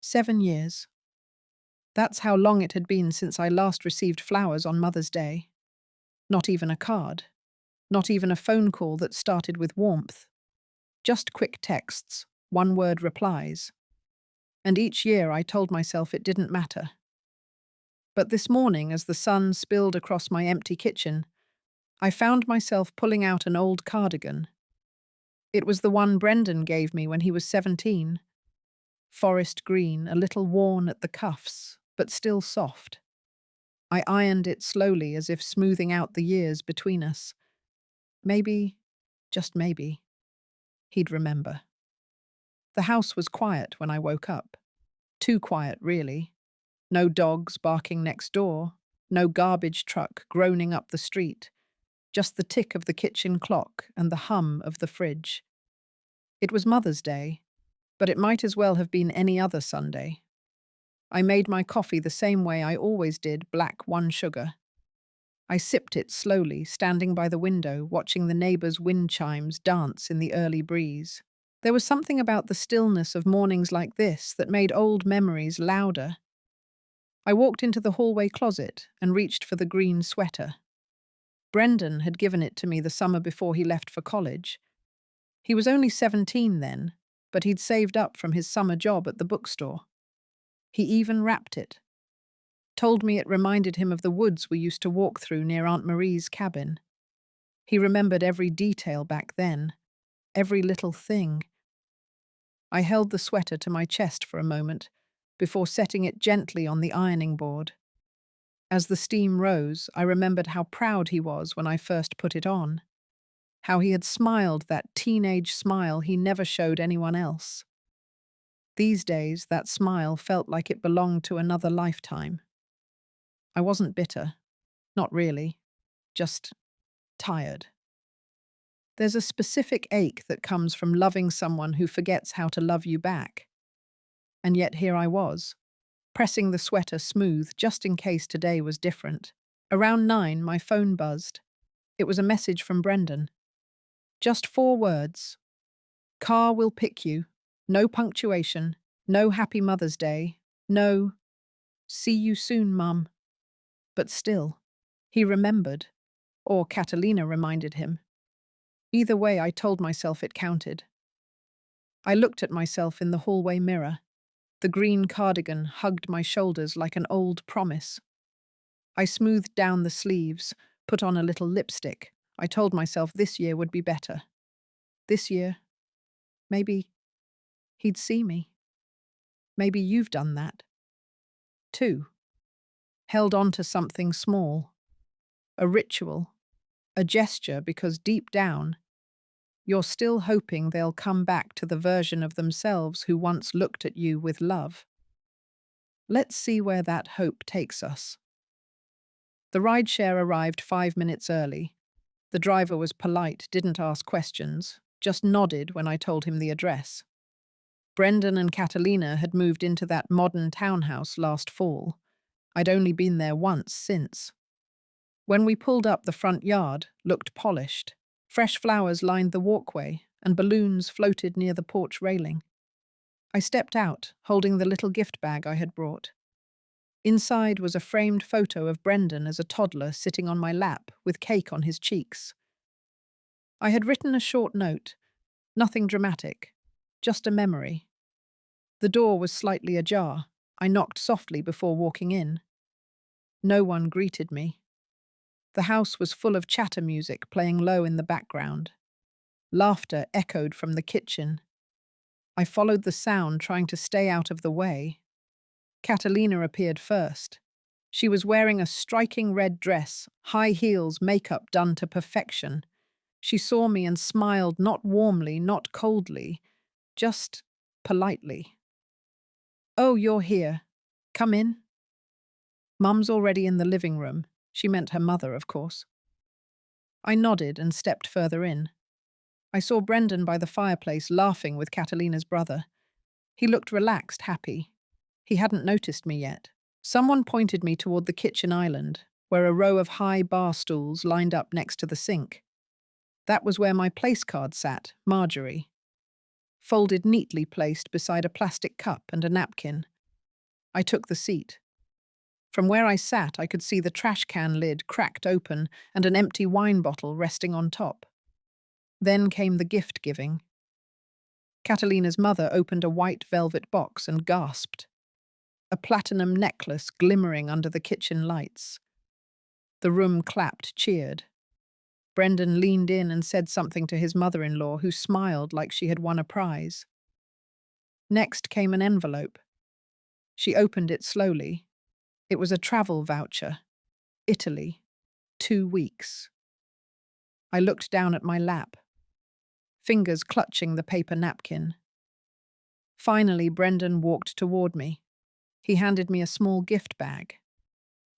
7 years. That's how long it had been since I last received flowers on Mother's Day. Not even a card. Not even a phone call that started with warmth. Just quick texts, one-word replies. And each year I told myself it didn't matter. But this morning, as the sun spilled across my empty kitchen, I found myself pulling out an old cardigan. It was the one Brendan gave me when he was 17. Forest green, a little worn at the cuffs, but still soft. I ironed it slowly as if smoothing out the years between us. Maybe, just maybe, he'd remember. The house was quiet when I woke up. Too quiet, really. No dogs barking next door, no garbage truck groaning up the street, just the tick of the kitchen clock and the hum of the fridge. It was Mother's Day, but it might as well have been any other Sunday. I made my coffee the same way I always did, black, one sugar. I sipped it slowly, standing by the window, watching the neighbours' wind chimes dance in the early breeze. There was something about the stillness of mornings like this that made old memories louder. I walked into the hallway closet and reached for the green sweater. Brendan had given it to me the summer before he left for college. He was only 17 then, but he'd saved up from his summer job at the bookstore. He even wrapped it. Told me it reminded him of the woods we used to walk through near Aunt Marie's cabin. He remembered every detail back then, every little thing. I held the sweater to my chest for a moment, before setting it gently on the ironing board. As the steam rose, I remembered how proud he was when I first put it on. How he had smiled that teenage smile he never showed anyone else. These days, that smile felt like it belonged to another lifetime. I wasn't bitter. Not really. Just tired. There's a specific ache that comes from loving someone who forgets how to love you back. And yet here I was, pressing the sweater smooth just in case today was different. Around 9, my phone buzzed. It was a message from Brendan. Just 4 words. Car will pick you. No punctuation. No Happy Mother's Day. No, see you soon, Mum. But still, he remembered. Or Catalina reminded him. Either way, I told myself it counted. I looked at myself in the hallway mirror. The green cardigan hugged my shoulders like an old promise. I smoothed down the sleeves, put on a little lipstick. I told myself this year would be better. This year, maybe he'd see me. Maybe you've done that, too. Held on to something small. A ritual. A gesture because deep down, you're still hoping they'll come back to the version of themselves who once looked at you with love. Let's see where that hope takes us. The rideshare arrived 5 minutes early. The driver was polite, didn't ask questions, just nodded when I told him the address. Brendan and Catalina had moved into that modern townhouse last fall. I'd only been there once since. When we pulled up, the front yard looked polished. Fresh flowers lined the walkway, and balloons floated near the porch railing. I stepped out, holding the little gift bag I had brought. Inside was a framed photo of Brendan as a toddler sitting on my lap with cake on his cheeks. I had written a short note, nothing dramatic, just a memory. The door was slightly ajar. I knocked softly before walking in. No one greeted me. The house was full of chatter music playing low in the background. Laughter echoed from the kitchen. I followed the sound, trying to stay out of the way. Catalina appeared first. She was wearing a striking red dress, high heels, makeup done to perfection. She saw me and smiled, not warmly, not coldly, just politely. "Oh, you're here. Come in." "Mum's already in the living room." She meant her mother, of course. I nodded and stepped further in. I saw Brendan by the fireplace laughing with Catalina's brother. He looked relaxed, happy. He hadn't noticed me yet. Someone pointed me toward the kitchen island, where a row of high bar stools lined up next to the sink. That was where my place card sat, Marjorie. Folded neatly placed beside a plastic cup and a napkin. I took the seat. From where I sat, I could see the trash can lid cracked open and an empty wine bottle resting on top. Then came the gift giving. Catalina's mother opened a white velvet box and gasped. A platinum necklace glimmering under the kitchen lights. The room clapped, cheered. Brendan leaned in and said something to his mother-in-law, who smiled like she had won a prize. Next came an envelope. She opened it slowly. It was a travel voucher. Italy. 2 weeks. I looked down at my lap, fingers clutching the paper napkin. Finally, Brendan walked toward me. He handed me a small gift bag.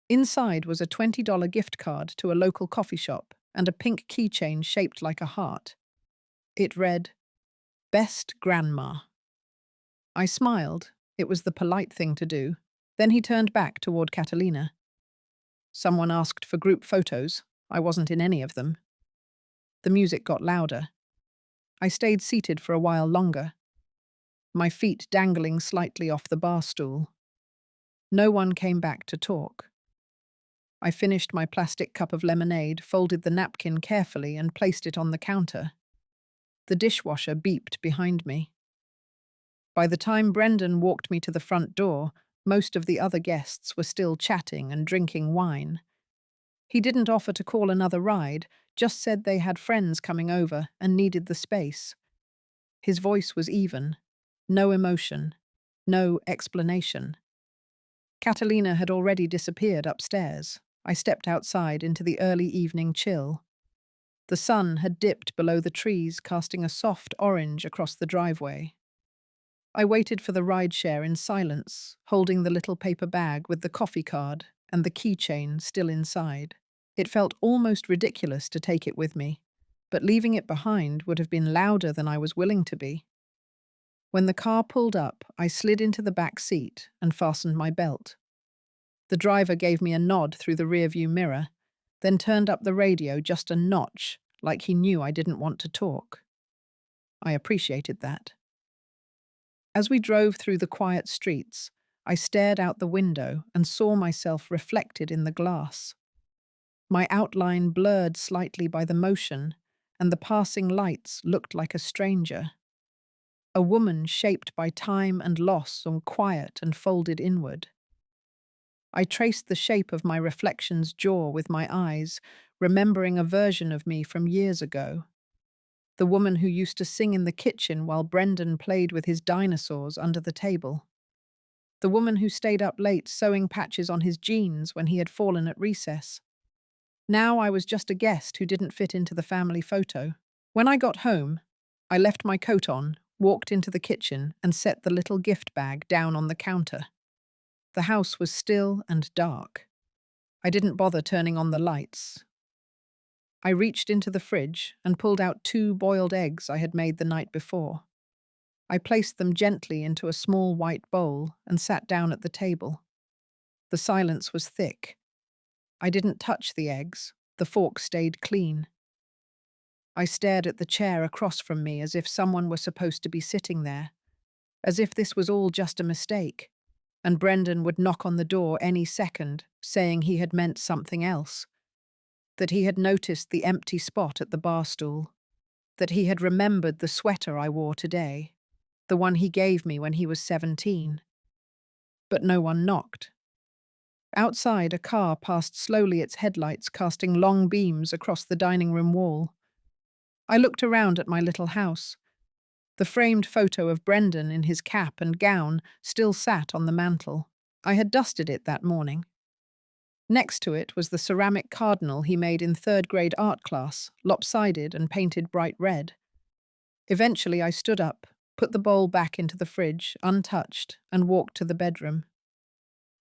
Inside was a $20 gift card to a local coffee shop and a pink keychain shaped like a heart. It read, "Best Grandma." I smiled. It was the polite thing to do. Then he turned back toward Catalina. Someone asked for group photos. I wasn't in any of them. The music got louder. I stayed seated for a while longer, my feet dangling slightly off the bar stool. No one came back to talk. I finished my plastic cup of lemonade, folded the napkin carefully, and placed it on the counter. The dishwasher beeped behind me. By the time Brendan walked me to the front door, most of the other guests were still chatting and drinking wine. He didn't offer to call another ride, just said they had friends coming over and needed the space. His voice was even. No emotion. No explanation. Catalina had already disappeared upstairs. I stepped outside into the early evening chill. The sun had dipped below the trees, casting a soft orange across the driveway. I waited for the rideshare in silence, holding the little paper bag with the coffee card and the keychain still inside. It felt almost ridiculous to take it with me, but leaving it behind would have been louder than I was willing to be. When the car pulled up, I slid into the back seat and fastened my belt. The driver gave me a nod through the rearview mirror, then turned up the radio just a notch, like he knew I didn't want to talk. I appreciated that. As we drove through the quiet streets, I stared out the window and saw myself reflected in the glass. My outline blurred slightly by the motion, and the passing lights looked like a stranger. A woman shaped by time and loss and quiet and folded inward. I traced the shape of my reflection's jaw with my eyes, remembering a version of me from years ago. The woman who used to sing in the kitchen while Brendan played with his dinosaurs under the table. The woman who stayed up late sewing patches on his jeans when he had fallen at recess. Now I was just a guest who didn't fit into the family photo. When I got home, I left my coat on, walked into the kitchen, and set the little gift bag down on the counter. The house was still and dark. I didn't bother turning on the lights. I reached into the fridge and pulled out 2 boiled eggs I had made the night before. I placed them gently into a small white bowl and sat down at the table. The silence was thick. I didn't touch the eggs. The fork stayed clean. I stared at the chair across from me as if someone were supposed to be sitting there, as if this was all just a mistake, and Brendan would knock on the door any second, saying he had meant something else, that he had noticed the empty spot at the bar stool, that he had remembered the sweater I wore today, the one he gave me when he was 17. But no one knocked. Outside, a car passed slowly, its headlights casting long beams across the dining room wall. I looked around at my little house. The framed photo of Brendan in his cap and gown still sat on the mantel. I had dusted it that morning. Next to it was the ceramic cardinal he made in 3rd grade art class, lopsided and painted bright red. Eventually I stood up, put the bowl back into the fridge, untouched, and walked to the bedroom.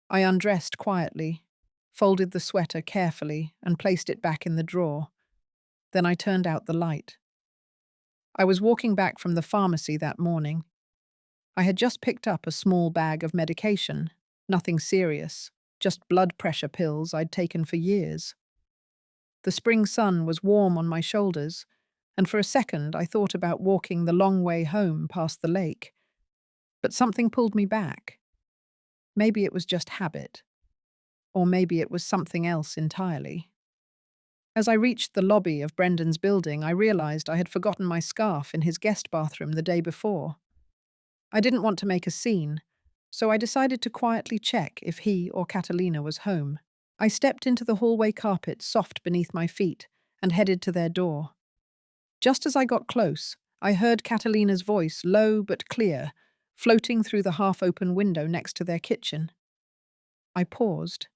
I undressed quietly, folded the sweater carefully, and placed it back in the drawer. Then I turned out the light. I was walking back from the pharmacy that morning. I had just picked up a small bag of medication, nothing serious, just blood pressure pills I'd taken for years. The spring sun was warm on my shoulders, and for a second I thought about walking the long way home past the lake. But something pulled me back. Maybe it was just habit, or maybe it was something else entirely. As I reached the lobby of Brendan's building, I realized I had forgotten my scarf in his guest bathroom the day before. I didn't want to make a scene, so I decided to quietly check if he or Catalina was home. I stepped into the hallway carpet soft beneath my feet and headed to their door. Just as I got close, I heard Catalina's voice, low but clear, floating through the half-open window next to their kitchen. I paused,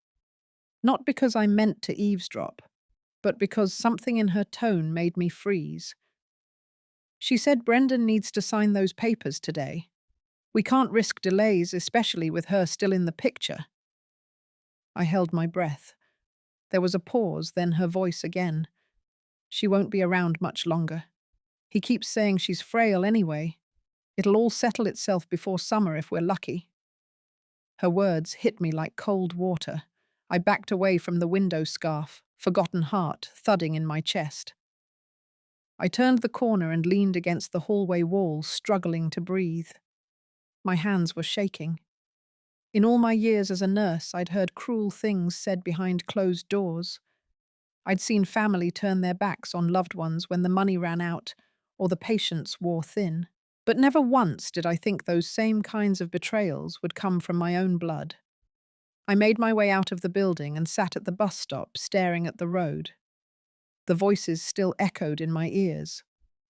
not because I meant to eavesdrop, but because something in her tone made me freeze. She said Brendan needs to sign those papers today. We can't risk delays, especially with her still in the picture. I held my breath. There was a pause, then her voice again. She won't be around much longer. He keeps saying she's frail anyway. It'll all settle itself before summer if we're lucky. Her words hit me like cold water. I backed away from the window scarf, forgotten heart thudding in my chest. I turned the corner and leaned against the hallway wall, struggling to breathe. My hands were shaking. In all my years as a nurse, I'd heard cruel things said behind closed doors. I'd seen family turn their backs on loved ones when the money ran out or the patients wore thin. But never once did I think those same kinds of betrayals would come from my own blood. I made my way out of the building and sat at the bus stop, staring at the road. The voices still echoed in my ears,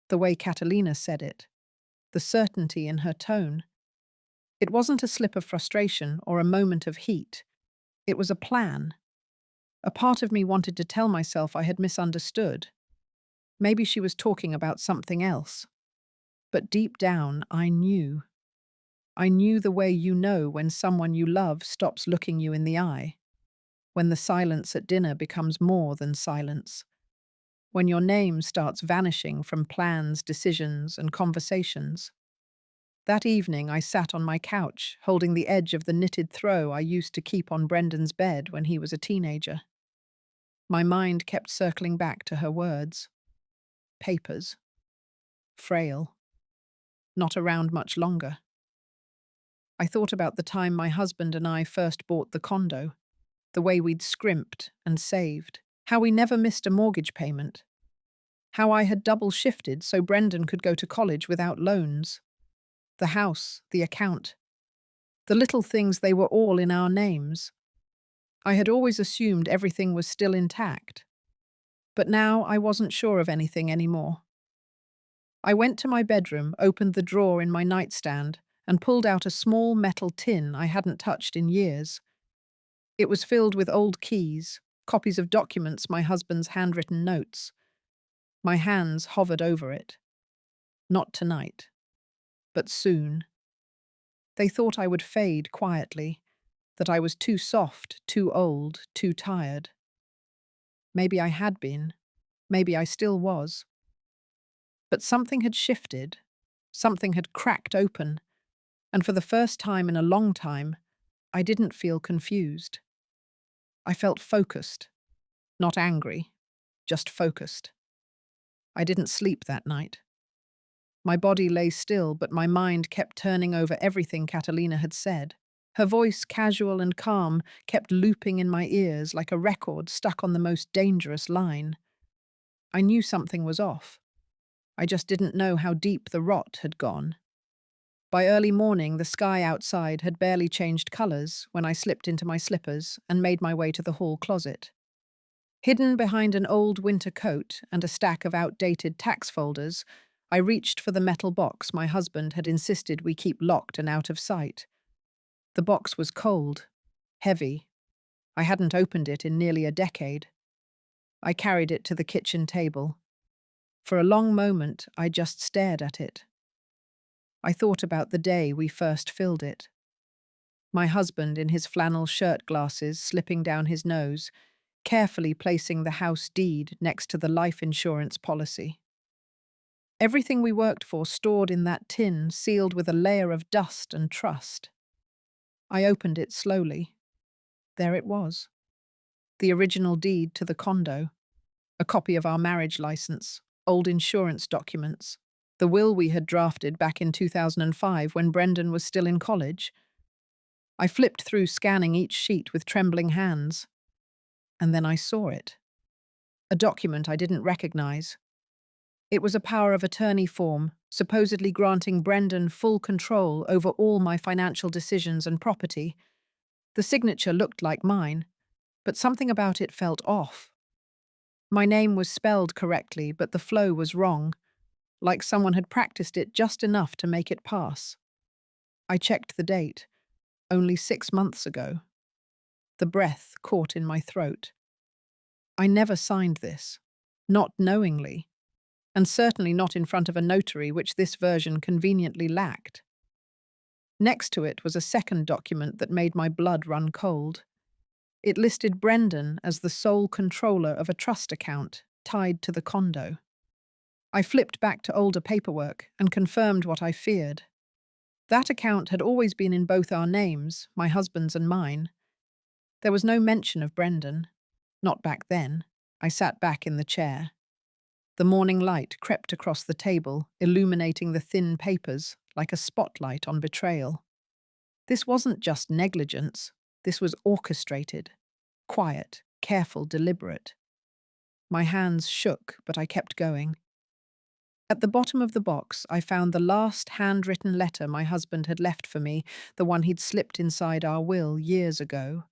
the way Catalina said it, the certainty in her tone. It wasn't a slip of frustration or a moment of heat. It was a plan. A part of me wanted to tell myself I had misunderstood. Maybe she was talking about something else. But deep down, I knew. I knew the way you know when someone you love stops looking you in the eye, when the silence at dinner becomes more than silence, when your name starts vanishing from plans, decisions, and conversations. That evening, I sat on my couch, holding the edge of the knitted throw I used to keep on Brendan's bed when he was a teenager. My mind kept circling back to her words. Papers. Frail. Not around much longer. I thought about the time my husband and I first bought the condo, the way we'd scrimped and saved, how we never missed a mortgage payment, how I had double shifted so Brendan could go to college without loans, the house, the account, the little things, they were all in our names. I had always assumed everything was still intact, but now I wasn't sure of anything anymore. I went to my bedroom, opened the drawer in my nightstand, and pulled out a small metal tin I hadn't touched in years. It was filled with old keys, copies of documents, my husband's handwritten notes. My hands hovered over it. Not tonight, but soon. They thought I would fade quietly, that I was too soft, too old, too tired. Maybe I had been. Maybe I still was. But something had shifted. Something had cracked open. And for the first time in a long time, I didn't feel confused. I felt focused, not angry, just focused. I didn't sleep that night. My body lay still, but my mind kept turning over everything Catalina had said. Her voice, casual and calm, kept looping in my ears like a record stuck on the most dangerous line. I knew something was off. I just didn't know how deep the rot had gone. By early morning, the sky outside had barely changed colours when I slipped into my slippers and made my way to the hall closet. Hidden behind an old winter coat and a stack of outdated tax folders, I reached for the metal box my husband had insisted we keep locked and out of sight. The box was cold, heavy. I hadn't opened it in nearly a decade. I carried it to the kitchen table. For a long moment, I just stared at it. I thought about the day we first filled it. My husband in his flannel shirt glasses slipping down his nose, carefully placing the house deed next to the life insurance policy. Everything we worked for stored in that tin, sealed with a layer of dust and trust. I opened it slowly. There it was. The original deed to the condo. A copy of our marriage license, old insurance documents, the will we had drafted back in 2005 when Brendan was still in college. I flipped through, scanning each sheet with trembling hands. And then I saw it. A document I didn't recognize. It was a power of attorney form, supposedly granting Brendan full control over all my financial decisions and property. The signature looked like mine, but something about it felt off. My name was spelled correctly, but the flow was wrong, like someone had practiced it just enough to make it pass. I checked the date. Only 6 months ago. The breath caught in my throat. I never signed this. Not knowingly. And certainly not in front of a notary, which this version conveniently lacked. Next to it was a second document that made my blood run cold. It listed Brendan as the sole controller of a trust account tied to the condo. I flipped back to older paperwork and confirmed what I feared. That account had always been in both our names, my husband's and mine. There was no mention of Brendan. Not back then. I sat back in the chair. The morning light crept across the table, illuminating the thin papers like a spotlight on betrayal. This wasn't just negligence. This was orchestrated. Quiet, careful, deliberate. My hands shook, but I kept going. At the bottom of the box, I found the last handwritten letter my husband had left for me, the one he'd slipped inside our will years ago.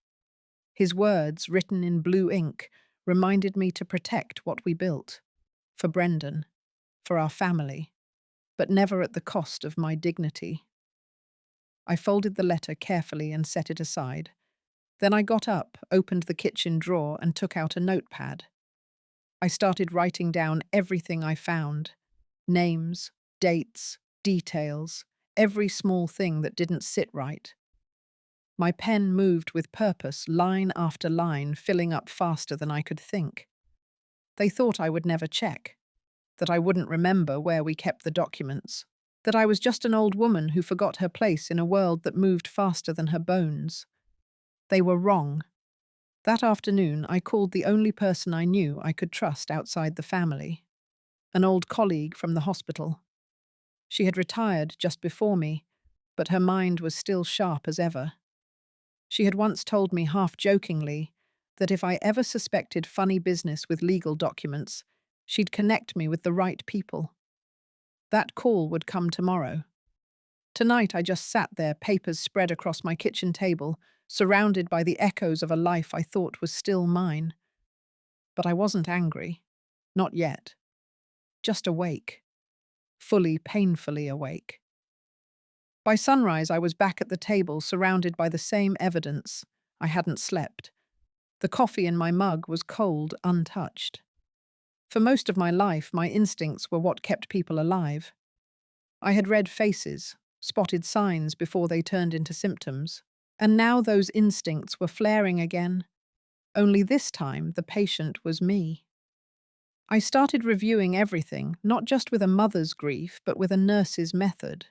His words, written in blue ink, reminded me to protect what we built. For Brendan. For our family. But never at the cost of my dignity. I folded the letter carefully and set it aside. Then I got up, opened the kitchen drawer, and took out a notepad. I started writing down everything I found. Names, dates, details, every small thing that didn't sit right. My pen moved with purpose, line after line, filling up faster than I could think. They thought I would never check, that I wouldn't remember where we kept the documents, that I was just an old woman who forgot her place in a world that moved faster than her bones. They were wrong. That afternoon, I called the only person I knew I could trust outside the family. An old colleague from the hospital. She had retired just before me, but her mind was still sharp as ever. She had once told me half-jokingly that if I ever suspected funny business with legal documents, she'd connect me with the right people. That call would come tomorrow. Tonight I just sat there, papers spread across my kitchen table, surrounded by the echoes of a life I thought was still mine. But I wasn't angry. Not yet. Just awake. Fully, painfully awake. By sunrise, I was back at the table, surrounded by the same evidence. I hadn't slept. The coffee in my mug was cold, untouched. For most of my life, my instincts were what kept people alive. I had read faces, spotted signs before they turned into symptoms, and now those instincts were flaring again. Only this time, the patient was me. I started reviewing everything, not just with a mother's grief, but with a nurse's method.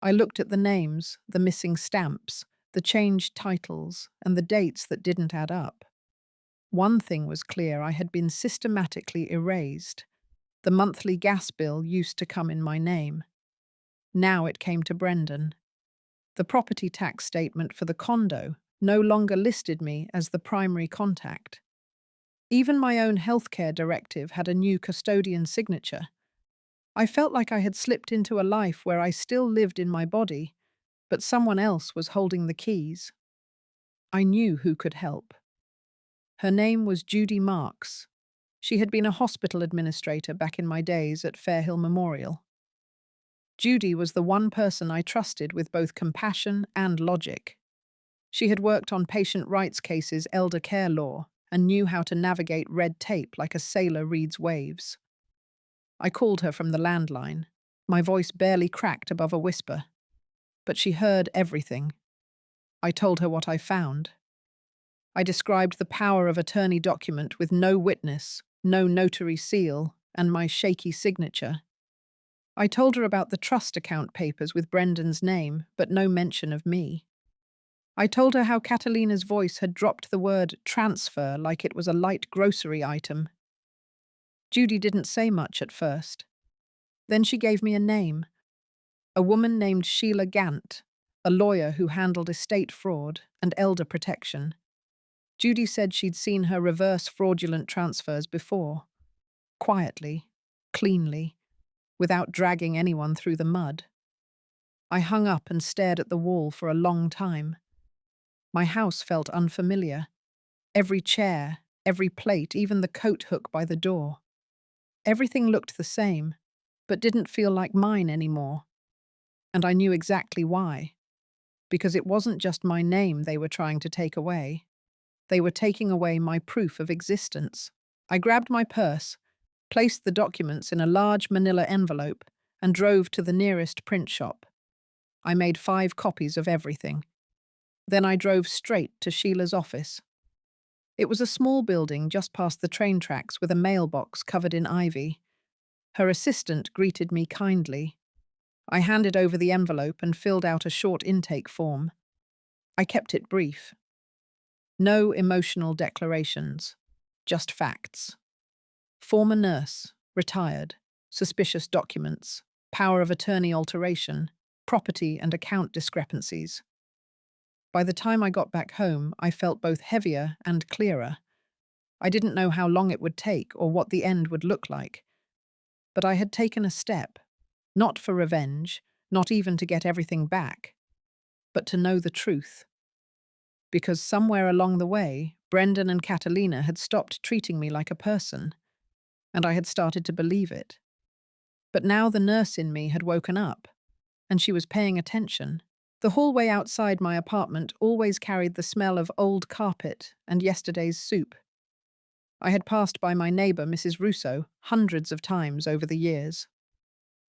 I looked at the names, the missing stamps, the changed titles, and the dates that didn't add up. One thing was clear: I had been systematically erased. The monthly gas bill used to come in my name. Now it came to Brendan. The property tax statement for the condo no longer listed me as the primary contact. Even my own healthcare directive had a new custodian signature. I felt like I had slipped into a life where I still lived in my body, but someone else was holding the keys. I knew who could help. Her name was Judy Marks. She had been a hospital administrator back in my days at Fairhill Memorial. Judy was the one person I trusted with both compassion and logic. She had worked on patient rights cases, elder care law, and knew how to navigate red tape like a sailor reads waves. I called her from the landline. My voice barely cracked above a whisper. But she heard everything. I told her what I found. I described the power of attorney document with no witness, no notary seal, and my shaky signature. I told her about the trust account papers with Brendan's name, but no mention of me. I told her how Catalina's voice had dropped the word transfer like it was a light grocery item. Judy didn't say much at first. Then she gave me a name. A woman named Sheila Gant, a lawyer who handled estate fraud and elder protection. Judy said she'd seen her reverse fraudulent transfers before, quietly, cleanly, without dragging anyone through the mud. I hung up and stared at the wall for a long time. My house felt unfamiliar. Every chair, every plate, even the coat hook by the door. Everything looked the same, but didn't feel like mine anymore. And I knew exactly why. Because it wasn't just my name they were trying to take away. They were taking away my proof of existence. I grabbed my purse, placed the documents in a large manila envelope, and drove to the nearest print shop. I made 5 copies of everything. Then I drove straight to Sheila's office. It was a small building just past the train tracks with a mailbox covered in ivy. Her assistant greeted me kindly. I handed over the envelope and filled out a short intake form. I kept it brief. No emotional declarations, just facts. Former nurse, retired, suspicious documents, power of attorney alteration, property and account discrepancies. By the time I got back home, I felt both heavier and clearer. I didn't know how long it would take or what the end would look like. But I had taken a step, not for revenge, not even to get everything back, but to know the truth. Because somewhere along the way, Brendan and Catalina had stopped treating me like a person, and I had started to believe it. But now the nurse in me had woken up, and she was paying attention. The hallway outside my apartment always carried the smell of old carpet and yesterday's soup. I had passed by my neighbour, Mrs. Russo, hundreds of times over the years.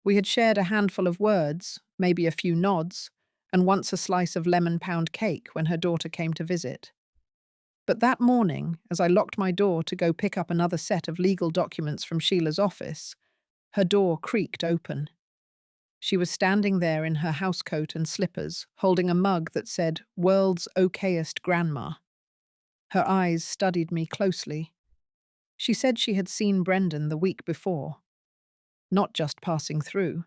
We had shared a handful of words, maybe a few nods, and once a slice of lemon pound cake when her daughter came to visit. But that morning, as I locked my door to go pick up another set of legal documents from Sheila's office, her door creaked open. She was standing there in her housecoat and slippers, holding a mug that said, "World's okayest grandma." Her eyes studied me closely. She said she had seen Brendan the week before, not just passing through.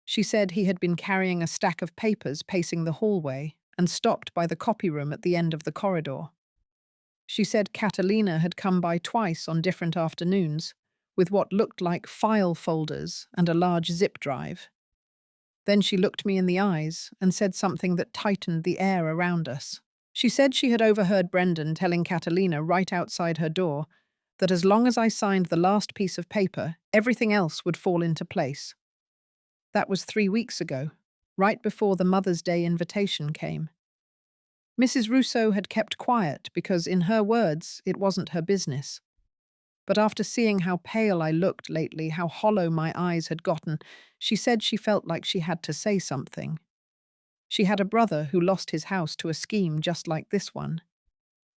She said he had been carrying a stack of papers pacing the hallway and stopped by the copy room at the end of the corridor. She said Catalina had come by twice on different afternoons, with what looked like file folders and a large zip drive. Then she looked me in the eyes and said something that tightened the air around us. She said she had overheard Brendan telling Catalina right outside her door that as long as I signed the last piece of paper, everything else would fall into place. That was 3 weeks ago, right before the Mother's Day invitation came. Mrs. Russo had kept quiet because, in her words, it wasn't her business. But after seeing how pale I looked lately, how hollow my eyes had gotten, she said she felt like she had to say something. She had a brother who lost his house to a scheme just like this one.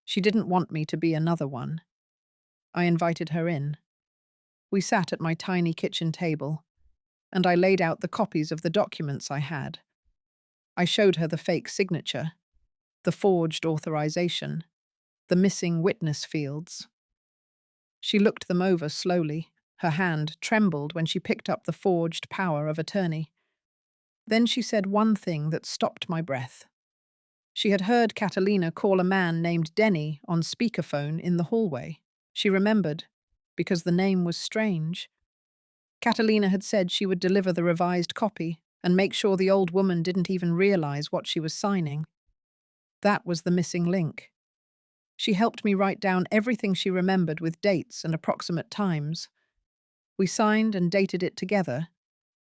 She didn't want me to be another one. I invited her in. We sat at my tiny kitchen table, and I laid out the copies of the documents I had. I showed her the fake signature, the forged authorization, the missing witness fields. She looked them over slowly. Her hand trembled when she picked up the forged power of attorney. Then she said one thing that stopped my breath. She had heard Catalina call a man named Denny on speakerphone in the hallway. She remembered, because the name was strange. Catalina had said she would deliver the revised copy and make sure the old woman didn't even realize what she was signing. That was the missing link. She helped me write down everything she remembered with dates and approximate times. We signed and dated it together.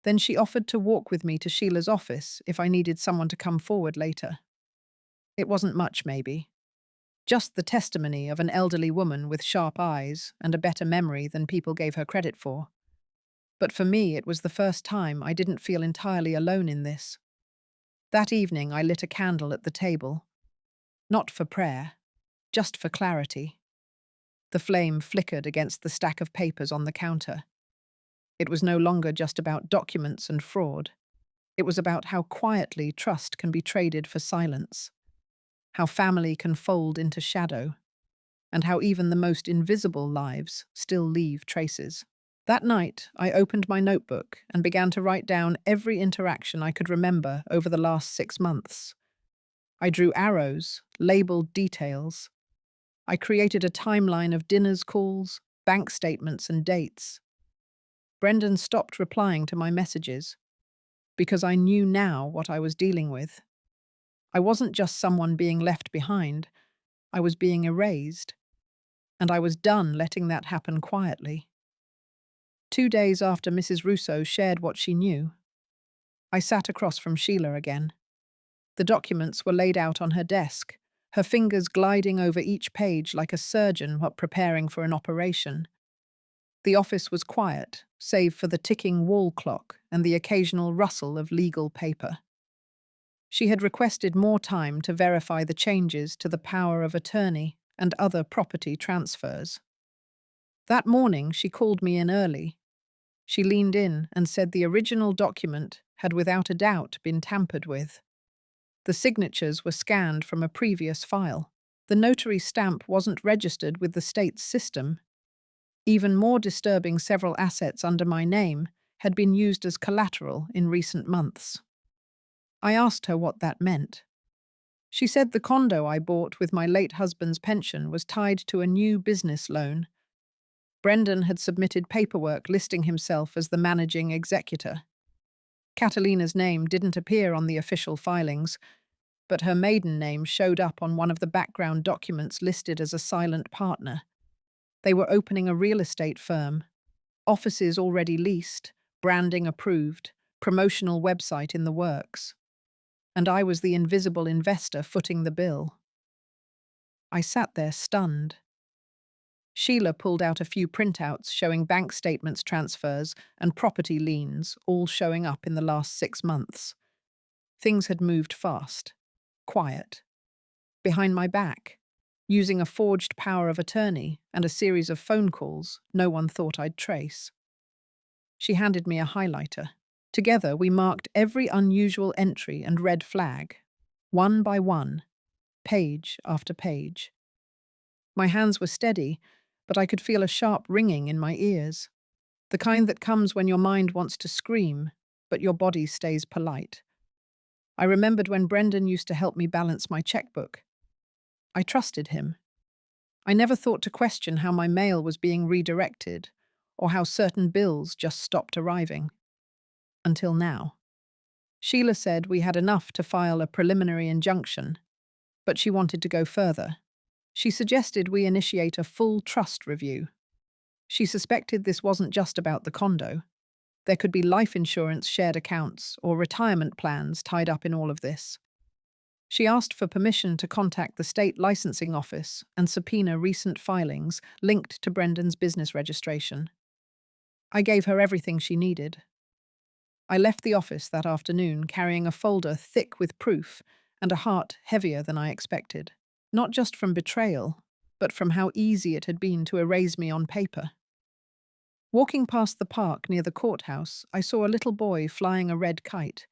Then she offered to walk with me to Sheila's office if I needed someone to come forward later. It wasn't much, maybe. Just the testimony of an elderly woman with sharp eyes and a better memory than people gave her credit for. But for me, it was the first time I didn't feel entirely alone in this. That evening, I lit a candle at the table. Not for prayer, just for clarity. The flame flickered against the stack of papers on the counter. It was no longer just about documents and fraud. It was about how quietly trust can be traded for silence, how family can fold into shadow, and how even the most invisible lives still leave traces. That night, I opened my notebook and began to write down every interaction I could remember over the last 6 months. I drew arrows, labeled details. I created a timeline of dinners, calls, bank statements, and dates. Brendan stopped replying to my messages because I knew now what I was dealing with. I wasn't just someone being left behind, I was being erased, and I was done letting that happen quietly. 2 days after Mrs. Russo shared what she knew, I sat across from Sheila again. The documents were laid out on her desk, her fingers gliding over each page like a surgeon preparing for an operation. The office was quiet, save for the ticking wall clock and the occasional rustle of legal paper. She had requested more time to verify the changes to the power of attorney and other property transfers. That morning, she called me in early. She leaned in and said the original document had without a doubt been tampered with. The signatures were scanned from a previous file. The notary stamp wasn't registered with the state's system. Even more disturbing, several assets under my name had been used as collateral in recent months. I asked her what that meant. She said the condo I bought with my late husband's pension was tied to a new business loan. Brendan had submitted paperwork listing himself as the managing executor. Catalina's name didn't appear on the official filings, but her maiden name showed up on one of the background documents listed as a silent partner. They were opening a real estate firm. Offices already leased, branding approved, promotional website in the works. And I was the invisible investor footing the bill. I sat there stunned. Sheila pulled out a few printouts showing bank statements transfers and property liens, all showing up in the last 6 months. Things had moved fast, quiet, behind my back, using a forged power of attorney and a series of phone calls no one thought I'd trace. She handed me a highlighter. Together, we marked every unusual entry and red flag, one by one, page after page. My hands were steady, but I could feel a sharp ringing in my ears, the kind that comes when your mind wants to scream, but your body stays polite. I remembered when Brendan used to help me balance my checkbook. I trusted him. I never thought to question how my mail was being redirected or how certain bills just stopped arriving. Until now. Sheila said we had enough to file a preliminary injunction, but she wanted to go further. She suggested we initiate a full trust review. She suspected this wasn't just about the condo. There could be life insurance, shared accounts, or retirement plans tied up in all of this. She asked for permission to contact the state licensing office and subpoena recent filings linked to Brendan's business registration. I gave her everything she needed. I left the office that afternoon carrying a folder thick with proof and a heart heavier than I expected. Not just from betrayal, but from how easy it had been to erase me on paper. Walking past the park near the courthouse, I saw a little boy flying a red kite.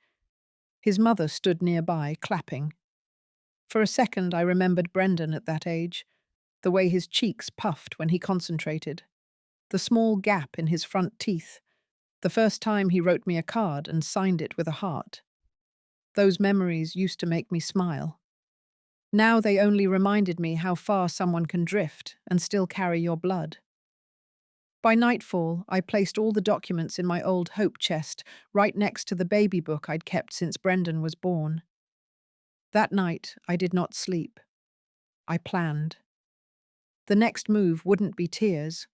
His mother stood nearby, clapping. For a second, I remembered Brendan at that age, the way his cheeks puffed when he concentrated, the small gap in his front teeth, the first time he wrote me a card and signed it with a heart. Those memories used to make me smile. Now they only reminded me how far someone can drift and still carry your blood. By nightfall, I placed all the documents in my old hope chest right next to the baby book I'd kept since Brendan was born. That night, I did not sleep. I planned. The next move wouldn't be tears.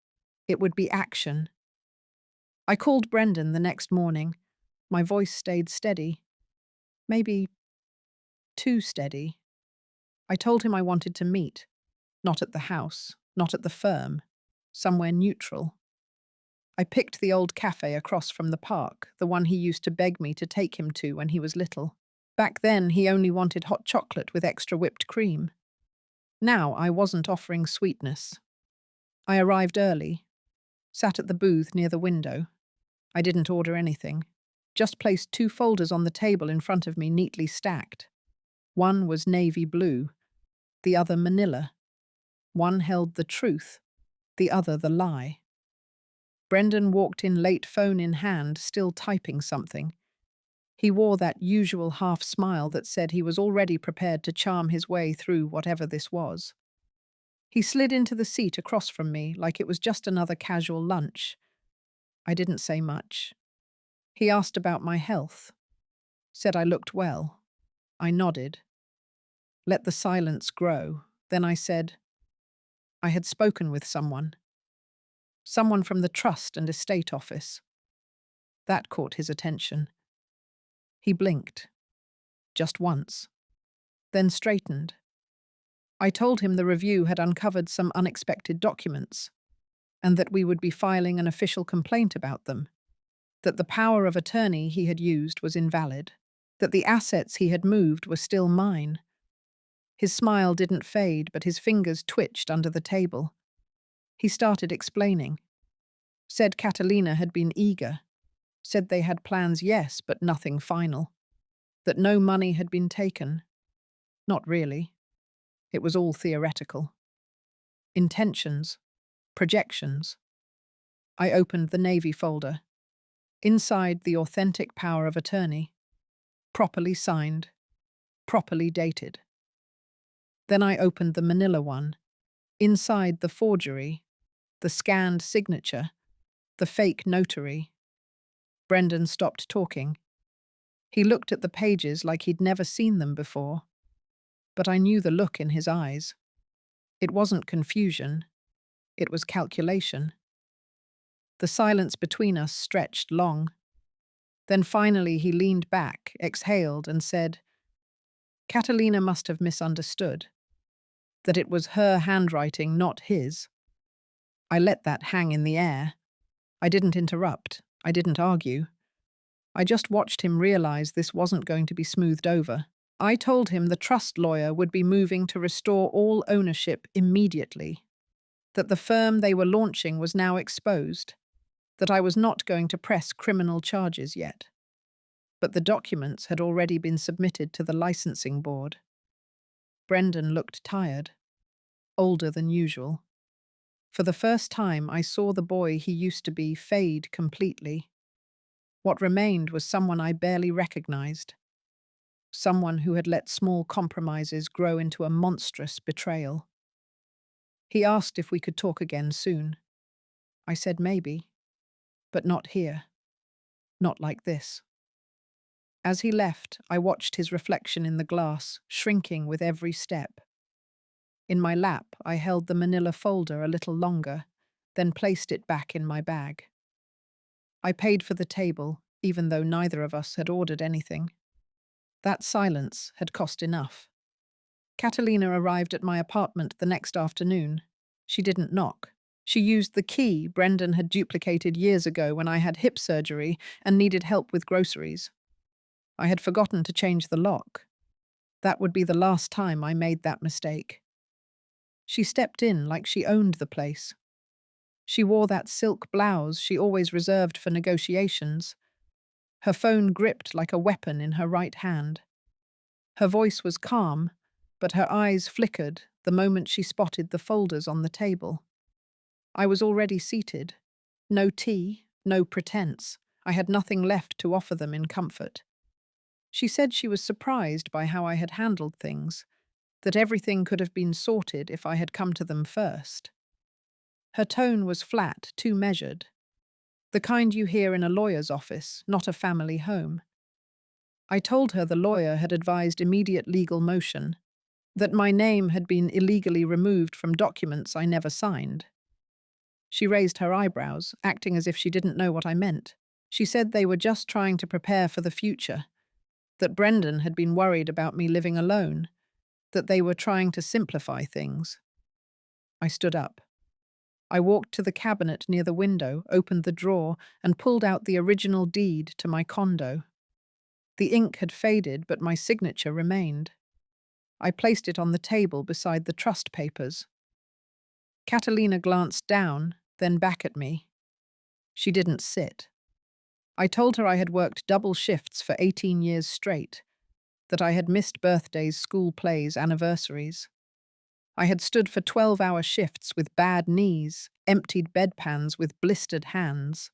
It would be action. I called Brendan the next morning. My voice stayed steady. Maybe too steady. I told him I wanted to meet. Not at the house, not at the firm. Somewhere neutral. I picked the old cafe across from the park, the one he used to beg me to take him to when he was little. Back then, he only wanted hot chocolate with extra whipped cream. Now, I wasn't offering sweetness. I arrived early, sat at the booth near the window. I didn't order anything, just placed 2 folders on the table in front of me, neatly stacked. One was navy blue, the other manila. One held the truth, the other the lie. Brendan walked in late, phone in hand, still typing something. He wore that usual half smile that said he was already prepared to charm his way through whatever this was. He slid into the seat across from me like it was just another casual lunch. I didn't say much. He asked about my health, said I looked well. I nodded, let the silence grow. Then I said, I had spoken with someone from the trust and estate office. That caught his attention. He blinked, just once, then straightened. I told him the review had uncovered some unexpected documents, and that we would be filing an official complaint about them, that the power of attorney he had used was invalid, that the assets he had moved were still mine. His smile didn't fade, but his fingers twitched under the table. He started explaining. Said Catalina had been eager. Said they had plans, yes, but nothing final. That no money had been taken. Not really. It was all theoretical. Intentions. Projections. I opened the Navy folder. Inside, the authentic power of attorney. Properly signed. Properly dated. Then I opened the Manila one. Inside, the forgery. The scanned signature. The fake notary. Brendan stopped talking. He looked at the pages like he'd never seen them before. But I knew the look in his eyes. It wasn't confusion. It was calculation. The silence between us stretched long. Then finally he leaned back, exhaled, and said, Catalina must have misunderstood. That it was her handwriting, not his. I let that hang in the air. I didn't interrupt. I didn't argue. I just watched him realize this wasn't going to be smoothed over. I told him the trust lawyer would be moving to restore all ownership immediately, that the firm they were launching was now exposed, that I was not going to press criminal charges yet. But the documents had already been submitted to the licensing board. Brendan looked tired, older than usual. For the first time, I saw the boy he used to be fade completely. What remained was someone I barely recognized. Someone who had let small compromises grow into a monstrous betrayal. He asked if we could talk again soon. I said maybe, but not here. Not like this. As he left, I watched his reflection in the glass, shrinking with every step. In my lap, I held the manila folder a little longer, then placed it back in my bag. I paid for the table, even though neither of us had ordered anything. That silence had cost enough. Catalina arrived at my apartment the next afternoon. She didn't knock. She used the key Brendan had duplicated years ago when I had hip surgery and needed help with groceries. I had forgotten to change the lock. That would be the last time I made that mistake. She stepped in like she owned the place. She wore that silk blouse she always reserved for negotiations. Her phone gripped like a weapon in her right hand. Her voice was calm, but her eyes flickered the moment she spotted the folders on the table. I was already seated. No tea, no pretense. I had nothing left to offer them in comfort. She said she was surprised by how I had handled things, that everything could have been sorted if I had come to them first. Her tone was flat, too measured. The kind you hear in a lawyer's office, not a family home. I told her the lawyer had advised immediate legal motion, that my name had been illegally removed from documents I never signed. She raised her eyebrows, acting as if she didn't know what I meant. She said they were just trying to prepare for the future, that Brendan had been worried about me living alone, that they were trying to simplify things. I stood up. I walked to the cabinet near the window, opened the drawer, and pulled out the original deed to my condo. The ink had faded, but my signature remained. I placed it on the table beside the trust papers. Catalina glanced down, then back at me. She didn't sit. I told her I had worked double shifts for 18 years straight, that I had missed birthdays, school plays, anniversaries. I had stood for 12-hour shifts with bad knees, emptied bedpans with blistered hands.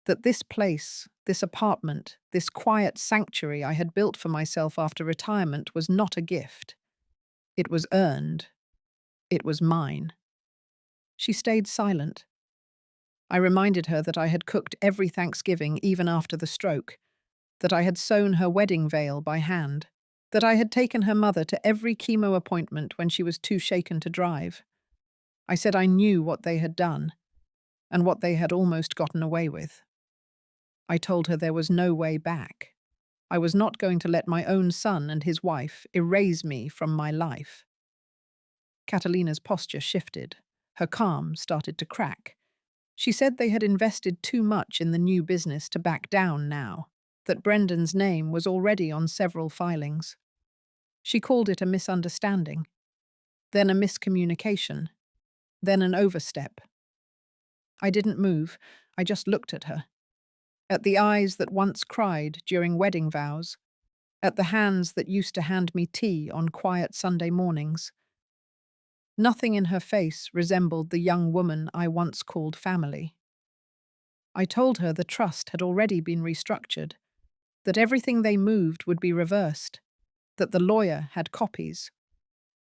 That this place, this apartment, this quiet sanctuary I had built for myself after retirement was not a gift. It was earned. It was mine. She stayed silent. I reminded her that I had cooked every Thanksgiving even after the stroke, that I had sewn her wedding veil by hand, that I had taken her mother to every chemo appointment when she was too shaken to drive. I said I knew what they had done, and what they had almost gotten away with. I told her there was no way back. I was not going to let my own son and his wife erase me from my life. Catalina's posture shifted. Her calm started to crack. She said they had invested too much in the new business to back down now, that Brendan's name was already on several filings. She called it a misunderstanding, then a miscommunication, then an overstep. I didn't move, I just looked at her. At the eyes that once cried during wedding vows, at the hands that used to hand me tea on quiet Sunday mornings. Nothing in her face resembled the young woman I once called family. I told her the trust had already been restructured, that everything they moved would be reversed, that the lawyer had copies,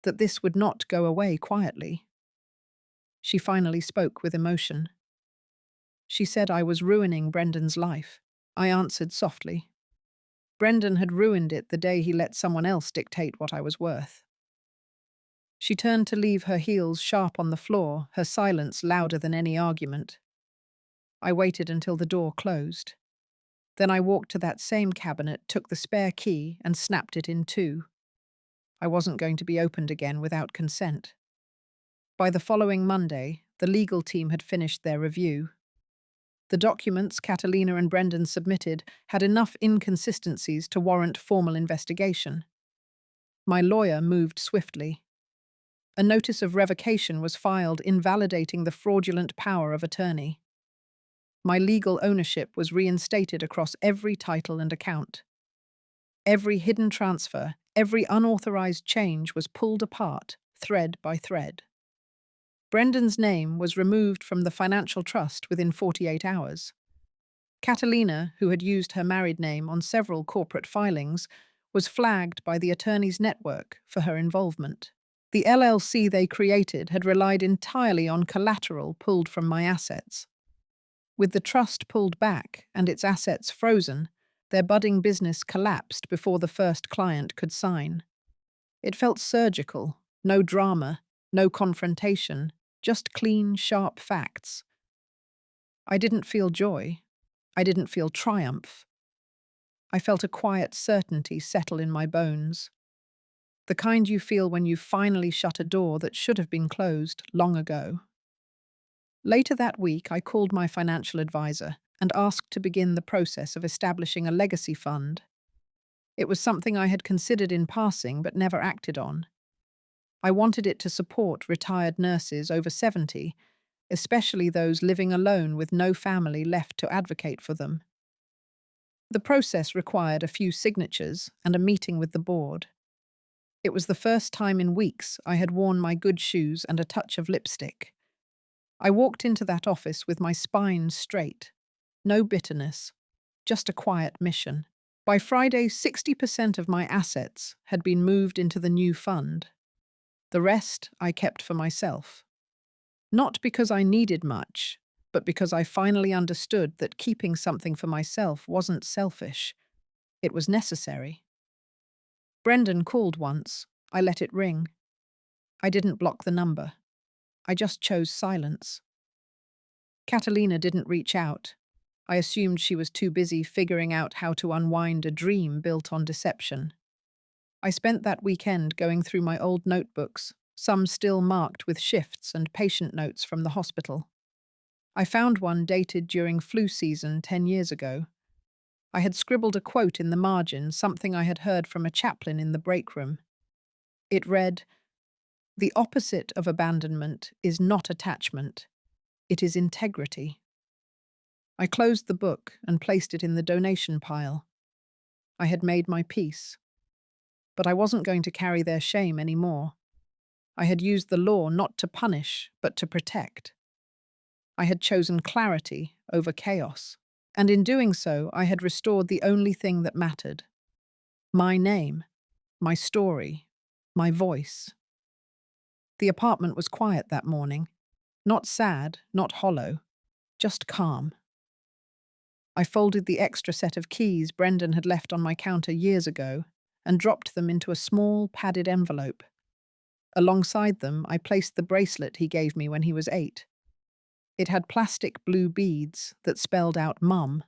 that this would not go away quietly. She finally spoke with emotion. She said I was ruining Brendan's life. I answered softly. Brendan had ruined it the day he let someone else dictate what I was worth. She turned to leave, her heels sharp on the floor, her silence louder than any argument. I waited until the door closed. Then I walked to that same cabinet, took the spare key, and snapped it in two. I wasn't going to be opened again without consent. By the following Monday, the legal team had finished their review. The documents Catalina and Brendan submitted had enough inconsistencies to warrant formal investigation. My lawyer moved swiftly. A notice of revocation was filed invalidating the fraudulent power of attorney. My legal ownership was reinstated across every title and account. Every hidden transfer, every unauthorized change was pulled apart, thread by thread. Brendan's name was removed from the financial trust within 48 hours. Catalina, who had used her married name on several corporate filings, was flagged by the attorneys' network for her involvement. The LLC they created had relied entirely on collateral pulled from my assets. With the trust pulled back and its assets frozen, their budding business collapsed before the first client could sign. It felt surgical, no drama, no confrontation, just clean, sharp facts. I didn't feel joy. I didn't feel triumph. I felt a quiet certainty settle in my bones. The kind you feel when you finally shut a door that should have been closed long ago. Later that week, I called my financial advisor and asked to begin the process of establishing a legacy fund. It was something I had considered in passing but never acted on. I wanted it to support retired nurses over 70, especially those living alone with no family left to advocate for them. The process required a few signatures and a meeting with the board. It was the first time in weeks I had worn my good shoes and a touch of lipstick. I walked into that office with my spine straight. No bitterness, just a quiet mission. By Friday, 60% of my assets had been moved into the new fund. The rest I kept for myself. Not because I needed much, but because I finally understood that keeping something for myself wasn't selfish. It was necessary. Brendan called once. I let it ring. I didn't block the number. I just chose silence. Catalina didn't reach out. I assumed she was too busy figuring out how to unwind a dream built on deception. I spent that weekend going through my old notebooks, some still marked with shifts and patient notes from the hospital. I found one dated during flu season 10 years ago. I had scribbled a quote in the margin, something I had heard from a chaplain in the break room. It read, "The opposite of abandonment is not attachment. It is integrity." I closed the book and placed it in the donation pile. I had made my peace. But I wasn't going to carry their shame anymore. I had used the law not to punish, but to protect. I had chosen clarity over chaos. And in doing so, I had restored the only thing that mattered: my name, my story, my voice. The apartment was quiet that morning. Not sad, not hollow, just calm. I folded the extra set of keys Brendan had left on my counter years ago and dropped them into a small, padded envelope. Alongside them, I placed the bracelet he gave me when he was 8. It had plastic blue beads that spelled out Mum.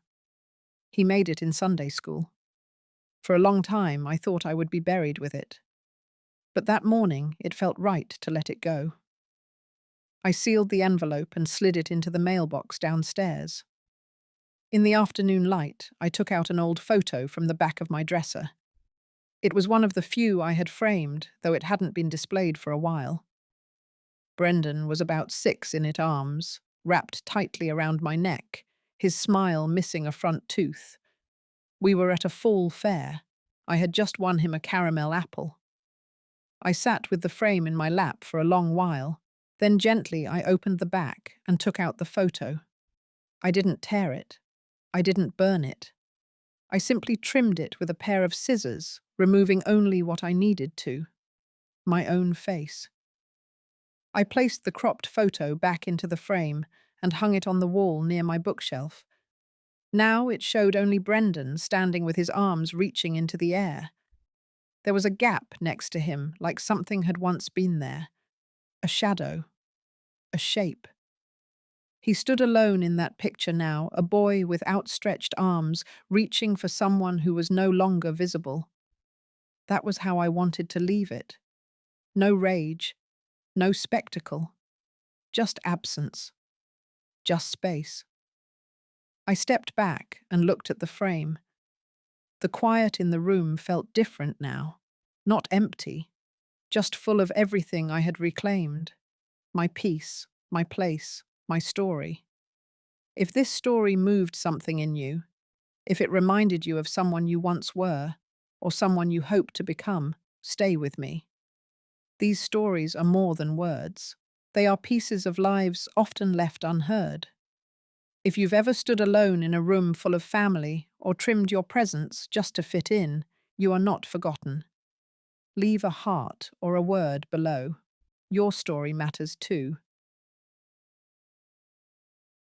He made it in Sunday school. For a long time, I thought I would be buried with it. But that morning, it felt right to let it go. I sealed the envelope and slid it into the mailbox downstairs. In the afternoon light, I took out an old photo from the back of my dresser. It was one of the few I had framed, though it hadn't been displayed for a while. Brendan was about 6 in it arms, wrapped tightly around my neck, his smile missing a front tooth. We were at a fall fair. I had just won him a caramel apple. I sat with the frame in my lap for a long while. Then gently I opened the back and took out the photo. I didn't tear it. I didn't burn it. I simply trimmed it with a pair of scissors, removing only what I needed to: my own face. I placed the cropped photo back into the frame and hung it on the wall near my bookshelf. Now it showed only Brendan standing with his arms reaching into the air. There was a gap next to him, like something had once been there. A shadow. A shape. He stood alone in that picture now, a boy with outstretched arms, reaching for someone who was no longer visible. That was how I wanted to leave it. No rage, no spectacle, just absence, just space. I stepped back and looked at the frame. The quiet in the room felt different now, not empty, just full of everything I had reclaimed: my peace, my place, my story. If this story moved something in you, if it reminded you of someone you once were, or someone you hope to become, stay with me. These stories are more than words. They are pieces of lives often left unheard. If you've ever stood alone in a room full of family or trimmed your presence just to fit in, you are not forgotten. Leave a heart or a word below. Your story matters too.